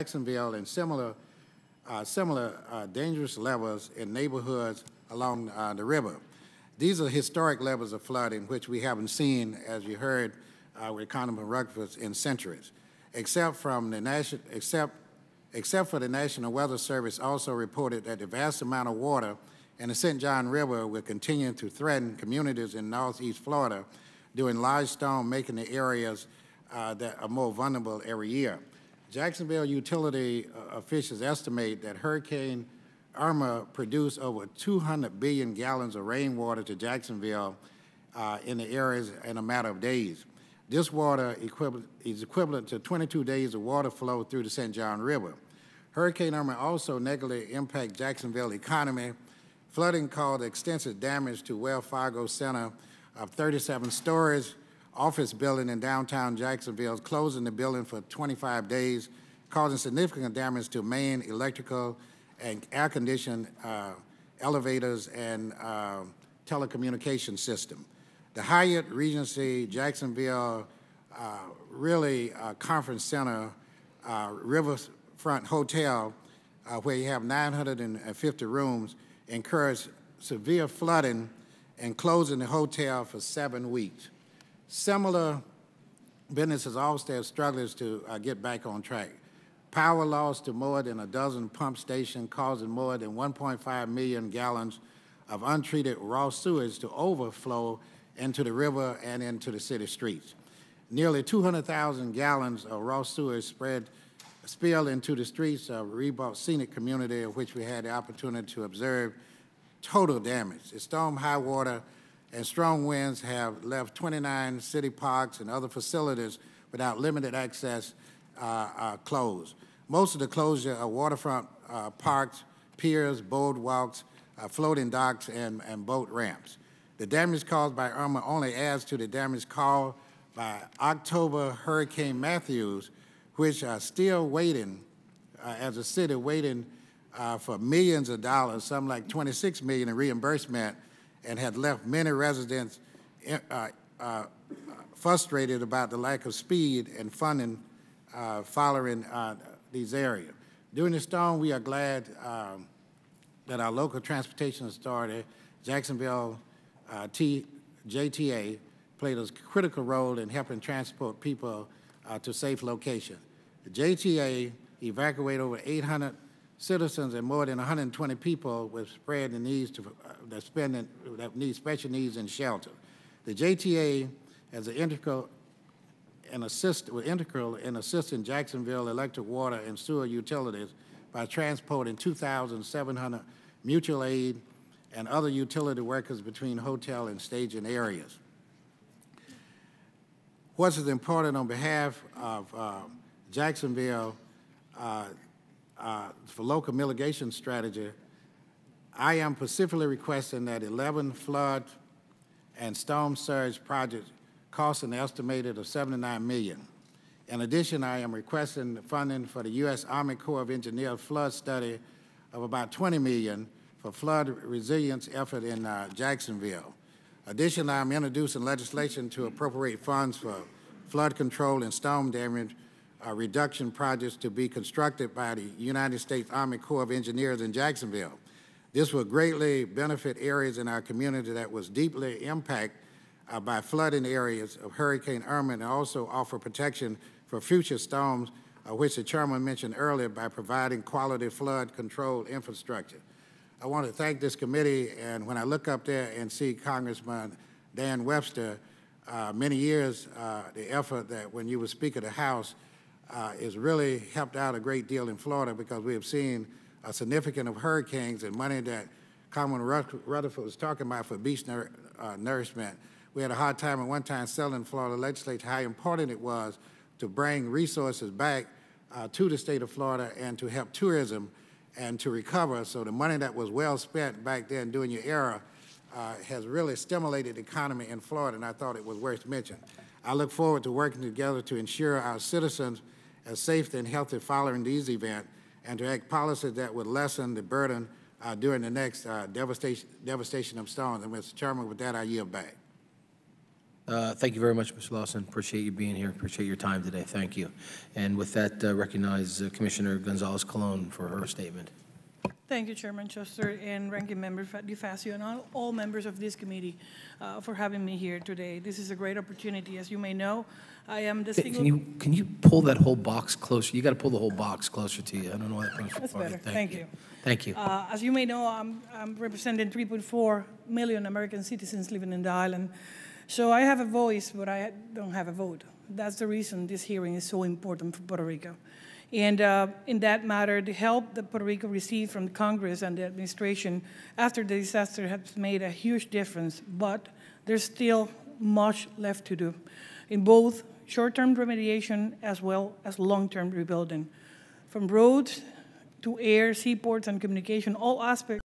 Jacksonville and similar dangerous levels in neighborhoods along the river. These are historic levels of flooding, which we haven't seen, as you heard with Congressman Rutherford, in centuries. Except for the National Weather Service also reported that the vast amount of water in the St. John River will continue to threaten communities in northeast Florida during large storms, making the areas that are more vulnerable every year. Jacksonville utility officials estimate that Hurricane Irma produced over 200 billion gallons of rainwater to Jacksonville in the areas in a matter of days. This water is equivalent to 22 days of water flow through the St. John River. Hurricane Irma also negatively impacted Jacksonville economy. Flooding caused extensive damage to Wells Fargo Center of 37 stories office building in downtown Jacksonville, closing the building for 25 days, causing significant damage to main electrical and air conditioned elevators and telecommunication system. The Hyatt Regency Jacksonville Conference Center Riverfront Hotel, where you have 950 rooms, incurred severe flooding and closing the hotel for 7 weeks. Similar businesses also have struggled to get back on track. Power loss to more than a dozen pump stations, causing more than 1.5 million gallons of untreated raw sewage to overflow into the river and into the city streets. Nearly 200,000 gallons of raw sewage spilled into the streets of Reebok Scenic Community, of which we had the opportunity to observe total damage. The storm high water and strong winds have left 29 city parks and other facilities without limited access closed. Most of the closure are waterfront parks, piers, boardwalks, floating docks, and boat ramps. The damage caused by Irma only adds to the damage caused by October Hurricane Matthews, which are still waiting, as a city waiting for millions of dollars, some like $26 million in reimbursement, and had left many residents frustrated about the lack of speed and funding following these areas. During the storm, we are glad that our local transportation authority, Jacksonville JTA, played a critical role in helping transport people to safe locations. The JTA evacuated over 800 citizens and more than 120 people with spread the needs that need special needs in shelter. The JTA as an integral in assisting Jacksonville electric, water, and sewer utilities by transporting 2,700 mutual aid and other utility workers between hotel and staging areas. What is important on behalf of Jacksonville for local mitigation strategy, I am specifically requesting that 11 flood and storm surge projects cost an estimated of $79 million. In addition, I am requesting funding for the U.S. Army Corps of Engineers flood study of about $20 million for flood resilience effort in Jacksonville. Additionally, I'm introducing legislation to appropriate funds for flood control and storm damage reduction projects to be constructed by the United States Army Corps of Engineers in Jacksonville. This will greatly benefit areas in our community that was deeply impacted by flooding areas of Hurricane Irma, and also offer protection for future storms, which the chairman mentioned earlier, by providing quality flood control infrastructure. I want to thank this committee, and when I look up there and see Congressman Dan Webster, many years, the effort that when you were Speaker of the House has really helped out a great deal in Florida, because we have seen a significant of hurricanes and money that Congressman Rutherford was talking about for beach nourishment. We had a hard time at one time selling Florida legislature how important it was to bring resources back to the state of Florida and to help tourism and to recover. So the money that was well spent back then during your era has really stimulated the economy in Florida, and I thought it was worth mentioning. I look forward to working together to ensure our citizens are safe and healthy following these events, and to act policies that would lessen the burden during the next devastation of storms. And Mr. Chairman, with that, I yield back. Thank you very much, Mr. Lawson. Appreciate you being here. Appreciate your time today. Thank you. And with that, recognize Commissioner Gonzalez-Colon for her statement. Thank you, Chairman Schuster and Ranking Member DeFazio, and all members of this committee for having me here today. This is a great opportunity. As you may know, I am the single... Can you pull that whole box closer? You got to pull the whole box closer to you. I don't know why that comes from. That's better. Thank you. Thank you. As you may know, I'm representing 3.4 million American citizens living in the island. So I have a voice, but I don't have a vote. That's the reason this hearing is so important for Puerto Rico. And in that matter, the help that Puerto Rico received from Congress and the administration after the disaster has made a huge difference, but there's still much left to do in both short-term remediation as well as long-term rebuilding. From roads to air, seaports, and communication, all aspects